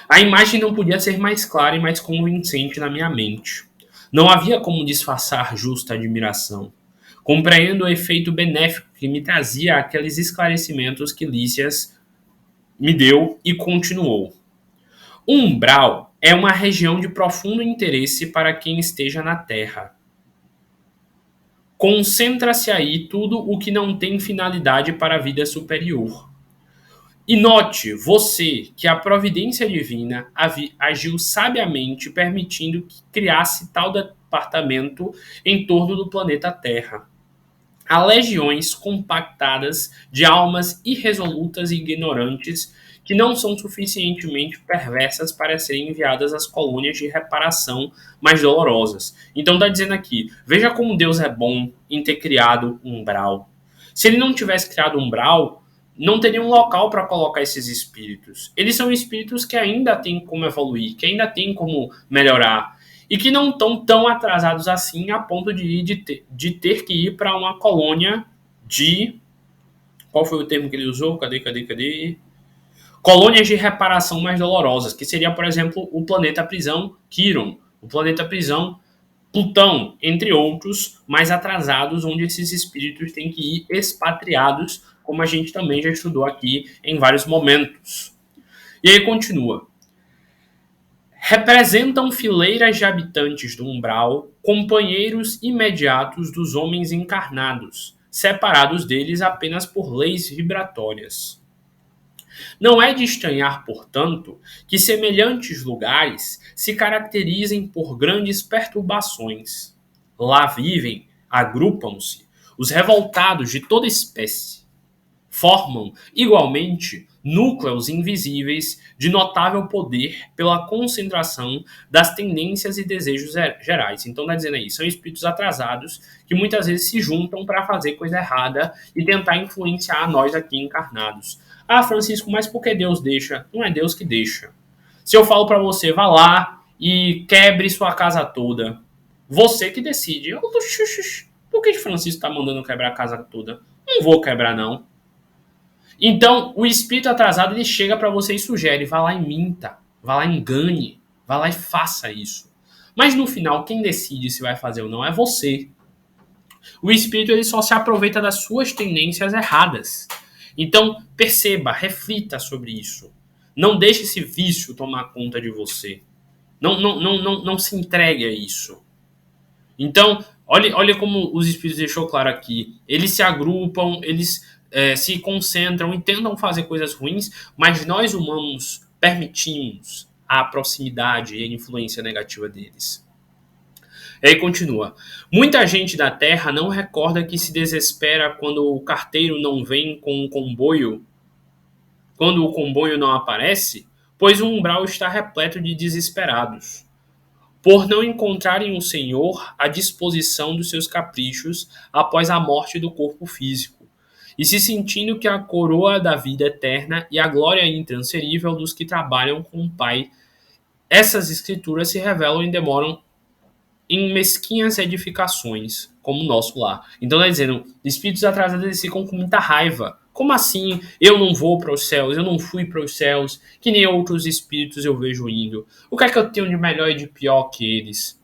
A imagem não podia ser mais clara e mais convincente na minha mente. Não havia como disfarçar justa admiração. Compreendo o efeito benéfico que me trazia aqueles esclarecimentos que Lísias me deu e continuou. O umbral é uma região de profundo interesse para quem esteja na Terra. Concentra-se aí tudo o que não tem finalidade para a vida superior. E note, você, que a providência divina agiu sabiamente permitindo que criasse tal departamento em torno do planeta Terra. Há legiões compactadas de almas irresolutas e ignorantes que não são suficientemente perversas para serem enviadas às colônias de reparação mais dolorosas. Então está dizendo aqui, veja como Deus é bom em ter criado um umbral. Se ele não tivesse criado um umbral, não teria um local para colocar esses espíritos. Eles são espíritos que ainda têm como evoluir, que ainda têm como melhorar e que não estão tão atrasados assim a ponto de ter que ir para uma colônia de... Qual foi o termo que ele usou? Cadê? Colônias de reparação mais dolorosas, que seria, por exemplo, o planeta prisão Quiron, o planeta prisão Plutão, entre outros, mais atrasados, onde esses espíritos têm que ir expatriados, como a gente também já estudou aqui em vários momentos. E aí continua. Representam fileiras de habitantes do umbral, companheiros imediatos dos homens encarnados, separados deles apenas por leis vibratórias. Não é de estranhar, portanto, que semelhantes lugares se caracterizem por grandes perturbações. Lá vivem, agrupam-se, os revoltados de toda espécie. Formam, igualmente, núcleos invisíveis de notável poder pela concentração das tendências e desejos gerais. Então, está dizendo aí, são espíritos atrasados que muitas vezes se juntam para fazer coisa errada e tentar influenciar nós aqui encarnados. Ah, Francisco, mas por que Deus deixa? Não é Deus que deixa. Se eu falo para você, vá lá e quebre sua casa toda, você que decide. Por que Francisco está mandando quebrar a casa toda? Não vou quebrar, não. Então, o espírito atrasado, ele chega para você e sugere, vá lá e minta, vá lá e engane, vá lá e faça isso. Mas no final, quem decide se vai fazer ou não é você. O espírito, ele só se aproveita das suas tendências erradas. Então, perceba, reflita sobre isso. Não deixe esse vício tomar conta de você. Não se entregue a isso. Então, olha como os espíritos deixou claro aqui. Eles se agrupam, eles se concentram e tentam fazer coisas ruins, mas nós humanos permitimos, a proximidade e a influência negativa deles. E aí continua. Muita gente da terra não recorda que se desespera quando o carteiro não vem com o comboio, quando o comboio não aparece, pois o umbral está repleto de desesperados, por não encontrarem o Senhor à disposição dos seus caprichos após a morte do corpo físico, e se sentindo que a coroa da vida eterna e a glória intransferível dos que trabalham com o Pai, essas escrituras se revelam e demoram em mesquinhas edificações, como o nosso lar. Então está dizendo, espíritos atrasados eles ficam com muita raiva. Como assim? Eu não vou para os céus, eu não fui para os céus, que nem outros espíritos eu vejo indo. O que é que eu tenho de melhor e de pior que eles?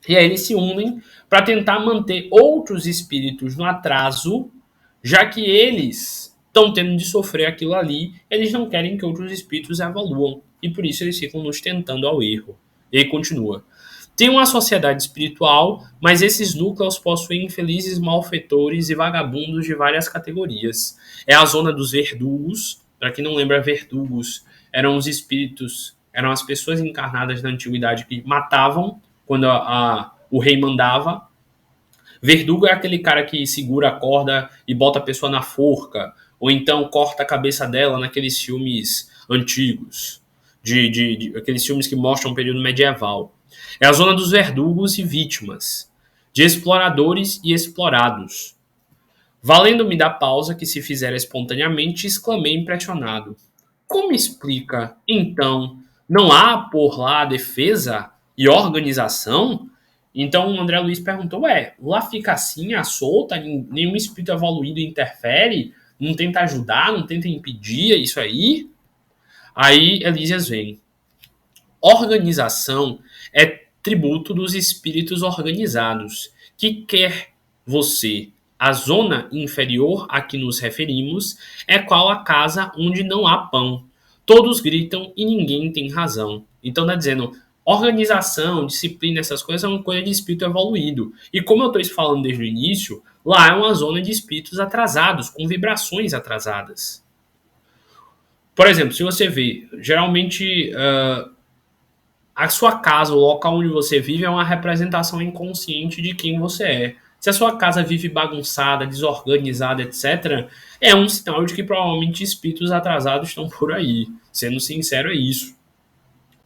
E aí eles se unem para tentar manter outros espíritos no atraso, já que eles estão tendo de sofrer aquilo ali, eles não querem que outros espíritos evoluam. E por isso eles ficam nos tentando ao erro. E aí continua. Tem uma sociedade espiritual, mas esses núcleos possuem infelizes malfeitores e vagabundos de várias categorias. É a zona dos verdugos. Para quem não lembra, verdugos eram os espíritos, eram as pessoas encarnadas na antiguidade que matavam quando o rei mandava. Verdugo é aquele cara que segura a corda e bota a pessoa na forca, ou então corta a cabeça dela naqueles filmes antigos, aqueles filmes que mostram o período medieval. É a zona dos verdugos e vítimas, de exploradores e explorados. Valendo-me da pausa que se fizera espontaneamente, exclamei impressionado. Como explica, então, não há por lá defesa e organização? Então o André Luiz perguntou, lá fica assim, à solta, nenhum espírito evoluído interfere, não tenta ajudar, não tenta impedir isso aí? Aí Elísias vem. Organização é tributo dos espíritos organizados, que quer você. A zona inferior a que nos referimos é qual a casa onde não há pão. Todos gritam e ninguém tem razão. Então está dizendo, organização, disciplina, essas coisas é uma coisa de espírito evoluído. E como eu estou falando desde o início, lá é uma zona de espíritos atrasados, com vibrações atrasadas. Por exemplo, se você vê, geralmente a sua casa, o local onde você vive, é uma representação inconsciente de quem você é. Se a sua casa vive bagunçada, desorganizada, etc., é um sinal de que provavelmente espíritos atrasados estão por aí. Sendo sincero, é isso.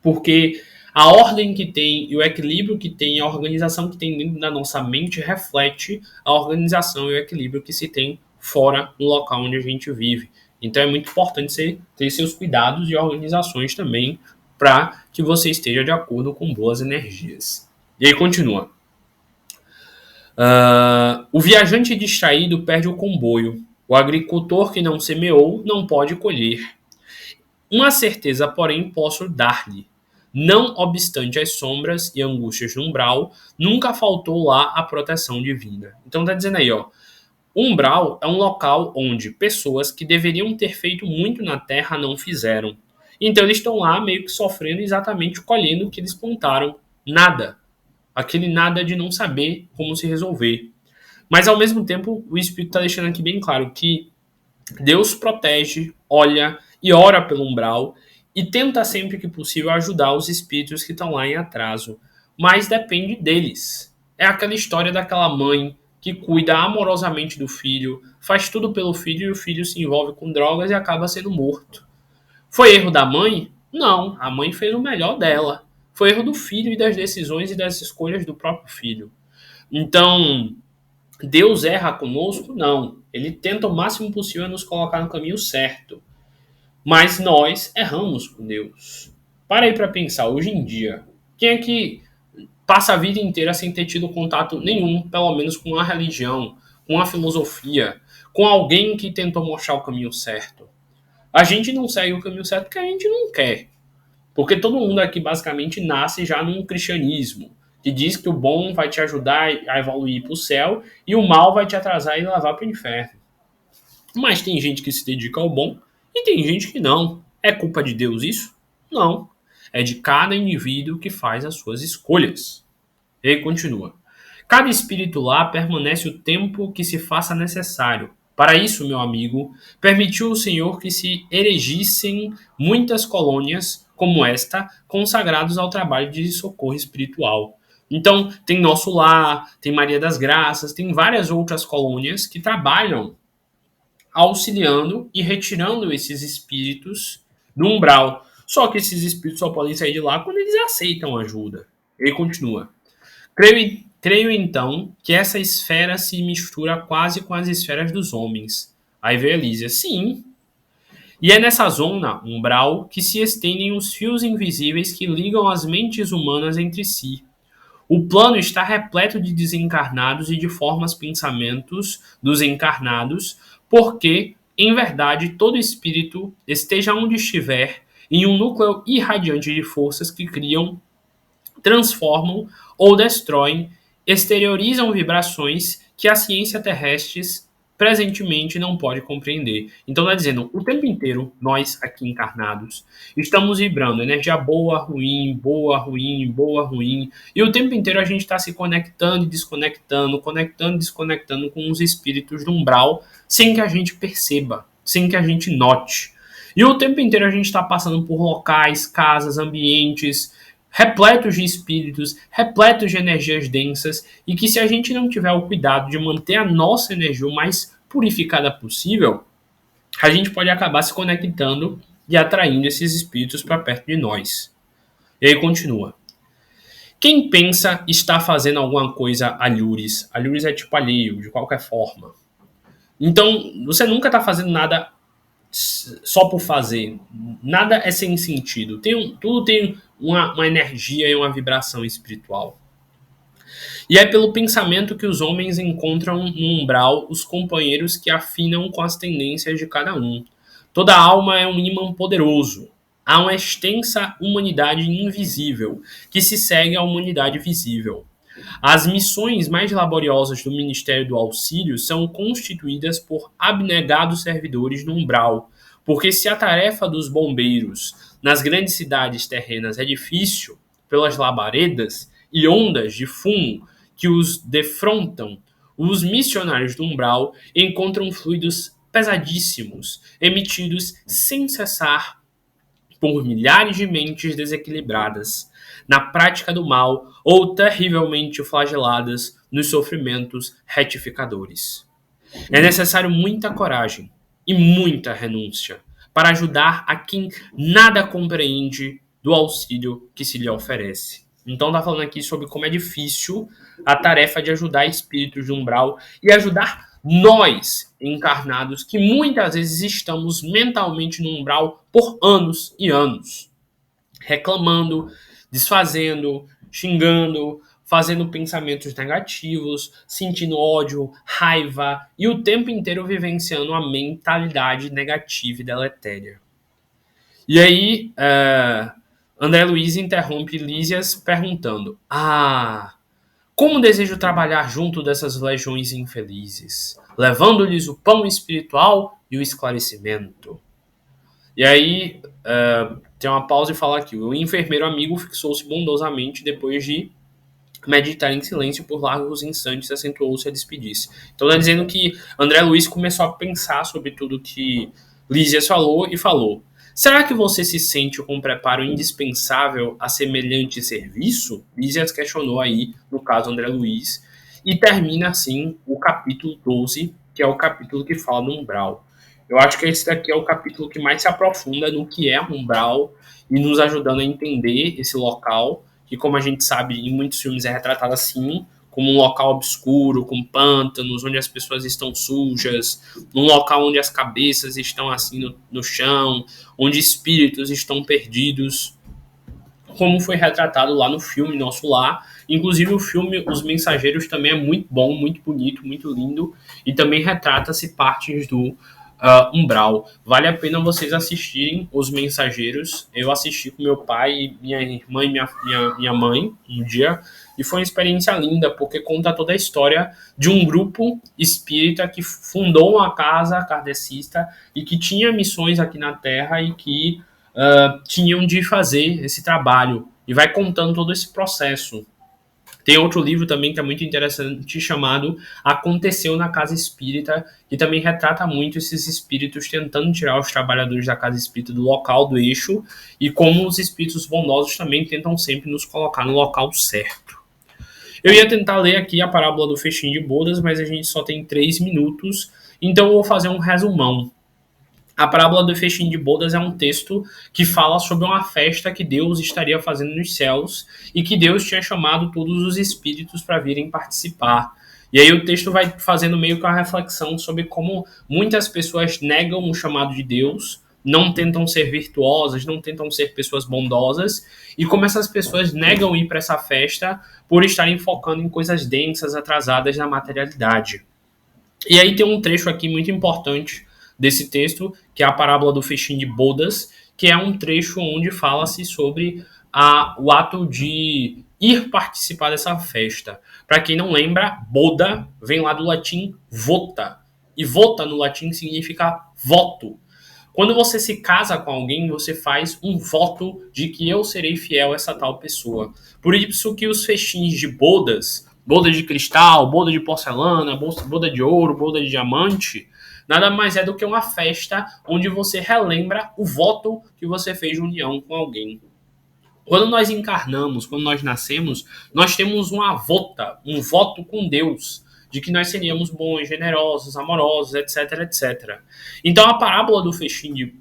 Porque a ordem que tem e o equilíbrio que tem, a organização que tem dentro da nossa mente reflete a organização e o equilíbrio que se tem fora do local onde a gente vive. Então é muito importante você ter seus cuidados e organizações também para que você esteja de acordo com boas energias. E aí continua. O viajante distraído perde o comboio. O agricultor que não semeou não pode colher. Uma certeza, porém, posso dar-lhe. Não obstante as sombras e angústias do umbral, nunca faltou lá a proteção divina. Então tá dizendo aí, ó. O umbral é um local onde pessoas que deveriam ter feito muito na terra não fizeram. Então eles estão lá meio que sofrendo, exatamente colhendo o que eles plantaram. Nada. Aquele nada de não saber como se resolver. Mas ao mesmo tempo, o Espírito está deixando aqui bem claro que Deus protege, olha e ora pelo umbral e tenta sempre que possível ajudar os espíritos que estão lá em atraso. Mas depende deles. É aquela história daquela mãe que cuida amorosamente do filho, faz tudo pelo filho e o filho se envolve com drogas e acaba sendo morto. Foi erro da mãe? Não, a mãe fez o melhor dela. Foi erro do filho e das decisões e das escolhas do próprio filho. Então, Deus erra conosco? Não. Ele tenta o máximo possível nos colocar no caminho certo. Mas nós erramos com Deus. Para aí para pensar, hoje em dia, quem é que passa a vida inteira sem ter tido contato nenhum, pelo menos com a religião, com a filosofia, com alguém que tentou mostrar o caminho certo? A gente não segue o caminho certo porque a gente não quer. Porque todo mundo aqui basicamente nasce já num cristianismo, que diz que o bom vai te ajudar a evoluir para o céu e o mal vai te atrasar e levar para o inferno. Mas tem gente que se dedica ao bom e tem gente que não. É culpa de Deus isso? Não. É de cada indivíduo que faz as suas escolhas. E aí continua. Cada espírito lá permanece o tempo que se faça necessário. Para isso, meu amigo, permitiu o Senhor que se erigissem muitas colônias como esta, consagrados ao trabalho de socorro espiritual. Então, tem Nosso Lar, tem Maria das Graças, tem várias outras colônias que trabalham auxiliando e retirando esses espíritos do umbral. Só que esses espíritos só podem sair de lá quando eles aceitam ajuda. Ele continua. Creio então que essa esfera se mistura quase com as esferas dos homens. Aí veio Elísia. Sim. E é nessa zona, umbral, que se estendem os fios invisíveis que ligam as mentes humanas entre si. O plano está repleto de desencarnados e de formas pensamentos dos encarnados, porque, em verdade, todo espírito, esteja onde estiver, em um núcleo irradiante de forças que criam, transformam ou destroem, exteriorizam vibrações que a ciência terrestre presentemente não pode compreender. Então está dizendo, o tempo inteiro, nós aqui encarnados, estamos vibrando energia boa, ruim, boa, ruim, boa, ruim, e o tempo inteiro a gente está se conectando e desconectando, conectando e desconectando com os espíritos do umbral, sem que a gente perceba, sem que a gente note. E o tempo inteiro a gente está passando por locais, casas, ambientes, repletos de espíritos, repletos de energias densas, e que se a gente não tiver o cuidado de manter a nossa energia o mais purificada possível, a gente pode acabar se conectando e atraindo esses espíritos para perto de nós. E aí continua. Quem pensa está fazendo alguma coisa alhures é tipo alheio, de qualquer forma. Então, você nunca está fazendo nada só por fazer. Nada é sem sentido. Tudo tem uma energia e uma vibração espiritual. E é pelo pensamento que os homens encontram no umbral os companheiros que afinam com as tendências de cada um. Toda alma é um ímã poderoso. Há uma extensa humanidade invisível que se segue à humanidade visível. As missões mais laboriosas do Ministério do Auxílio são constituídas por abnegados servidores no umbral, porque se a tarefa dos bombeiros nas grandes cidades terrenas é difícil, pelas labaredas e ondas de fumo que os defrontam, os missionários do umbral encontram fluidos pesadíssimos, emitidos sem cessar por milhares de mentes desequilibradas, na prática do mal ou terrivelmente flageladas nos sofrimentos retificadores. É necessário muita coragem e muita renúncia para ajudar a quem nada compreende do auxílio que se lhe oferece. Então está falando aqui sobre como é difícil a tarefa de ajudar espíritos de umbral e ajudar nós, encarnados, que muitas vezes estamos mentalmente no umbral por anos e anos, reclamando, desfazendo, xingando, fazendo pensamentos negativos, sentindo ódio, raiva e o tempo inteiro vivenciando uma mentalidade negativa e deletéria. E aí, André Luiz interrompe Lísias perguntando: como desejo trabalhar junto dessas legiões infelizes, levando-lhes o pão espiritual e o esclarecimento. E aí, tem uma pausa e fala aqui: o enfermeiro amigo fixou-se bondosamente depois de meditar em silêncio por largos instantes, acentuou-se a despedir-se. Então está dizendo que André Luiz começou a pensar sobre tudo que Lísias falou e falou: será que você se sente com um preparo indispensável a semelhante serviço? Lísias questionou aí, no caso André Luiz, e termina assim o capítulo 12, que é o capítulo que fala do umbral. Eu acho que esse daqui é o capítulo que mais se aprofunda no que é umbral e nos ajudando a entender esse local, que, como a gente sabe, em muitos filmes é retratado assim, como um local obscuro, com pântanos, onde as pessoas estão sujas, num local onde as cabeças estão assim no chão, onde espíritos estão perdidos, como foi retratado lá no filme Nosso Lar. Inclusive o filme Os Mensageiros também é muito bom, muito bonito, muito lindo, e também retrata-se partes do umbral. Vale a pena vocês assistirem Os Mensageiros. Eu assisti com meu pai, minha irmã e minha mãe um dia, e foi uma experiência linda, porque conta toda a história de um grupo espírita que fundou uma casa kardecista e que tinha missões aqui na Terra e que tinham de fazer esse trabalho. E vai contando todo esse processo. Tem outro livro também que é muito interessante chamado Aconteceu na Casa Espírita, que também retrata muito esses espíritos tentando tirar os trabalhadores da casa espírita do local, do eixo, e como os espíritos bondosos também tentam sempre nos colocar no local certo. Eu ia tentar ler aqui a parábola do festim de bodas, mas a gente só tem 3 minutos, então eu vou fazer um resumão. A parábola do festim de bodas é um texto que fala sobre uma festa que Deus estaria fazendo nos céus e que Deus tinha chamado todos os espíritos para virem participar. E aí o texto vai fazendo meio que uma reflexão sobre como muitas pessoas negam o chamado de Deus, não tentam ser virtuosas, não tentam ser pessoas bondosas, e como essas pessoas negam ir para essa festa por estarem focando em coisas densas, atrasadas na materialidade. E aí tem um trecho aqui muito importante desse texto, que é a parábola do festim de bodas, que é um trecho onde fala-se sobre o ato de ir participar dessa festa. Para quem não lembra, boda vem lá do latim vota. E vota no latim significa voto. Quando você se casa com alguém, você faz um voto de que eu serei fiel a essa tal pessoa. Por isso que os festins de bodas, boda de cristal, boda de porcelana, boda de ouro, boda de diamante, nada mais é do que uma festa onde você relembra o voto que você fez de união com alguém. Quando nós encarnamos, quando nós nascemos, nós temos uma vota, um voto com Deus, de que nós seríamos bons, generosos, amorosos, etc, etc. Então a parábola do festim de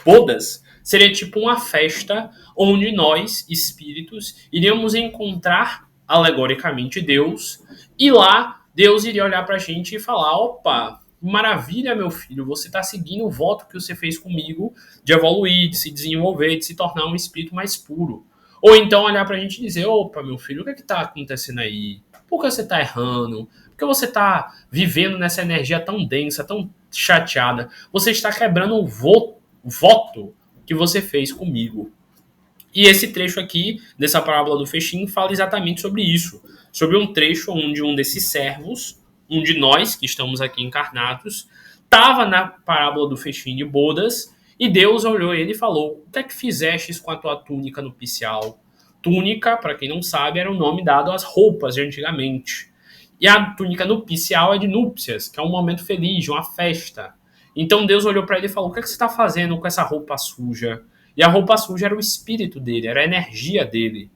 bodas seria tipo uma festa onde nós, espíritos, iríamos encontrar alegoricamente Deus, e lá Deus iria olhar pra gente e falar: opa, maravilha, meu filho, você está seguindo o voto que você fez comigo de evoluir, de se desenvolver, de se tornar um espírito mais puro. Ou então olhar pra gente e dizer: opa, meu filho, o que está acontecendo aí? Por que você está errando? Por que você está vivendo nessa energia tão densa, tão chateada? Você está quebrando o voto que você fez comigo. E esse trecho aqui, dessa parábola do festim, fala exatamente sobre isso. Sobre um trecho onde um desses servos, um de nós que estamos aqui encarnados, estava na parábola do festim de bodas, e Deus olhou ele e falou: o que é que fizestes com a tua túnica nupcial? Túnica, para quem não sabe, era o nome dado às roupas de antigamente. E a túnica nupcial é de núpcias, que é um momento feliz, uma festa. Então Deus olhou para ele e falou: o que é que você está fazendo com essa roupa suja? E a roupa suja era o espírito dele, era a energia dele.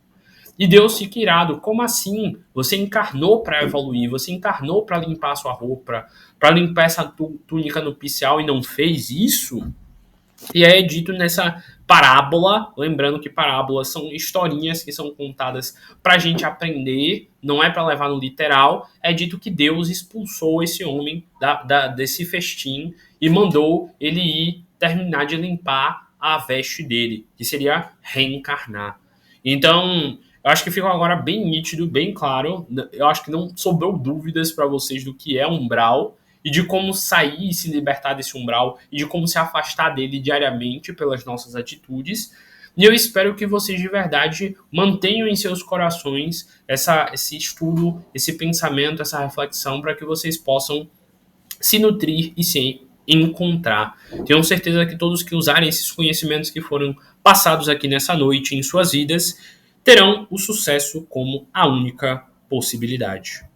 E Deus fica irado: como assim? Você encarnou para evoluir, você encarnou para limpar a sua roupa, para limpar essa túnica nupcial e não fez isso? E é dito nessa parábola, lembrando que parábolas são historinhas que são contadas para a gente aprender, não é para levar no literal. É dito que Deus expulsou esse homem desse festim e mandou ele ir terminar de limpar a veste dele, que seria reencarnar. Então, eu acho que ficou agora bem nítido, bem claro. Eu acho que não sobrou dúvidas para vocês do que é umbral e de como sair e se libertar desse umbral e de como se afastar dele diariamente pelas nossas atitudes. E eu espero que vocês de verdade mantenham em seus corações esse estudo, esse pensamento, essa reflexão, para que vocês possam se nutrir e se encontrar. Tenho certeza que todos que usarem esses conhecimentos que foram passados aqui nessa noite em suas vidas terão o sucesso como a única possibilidade.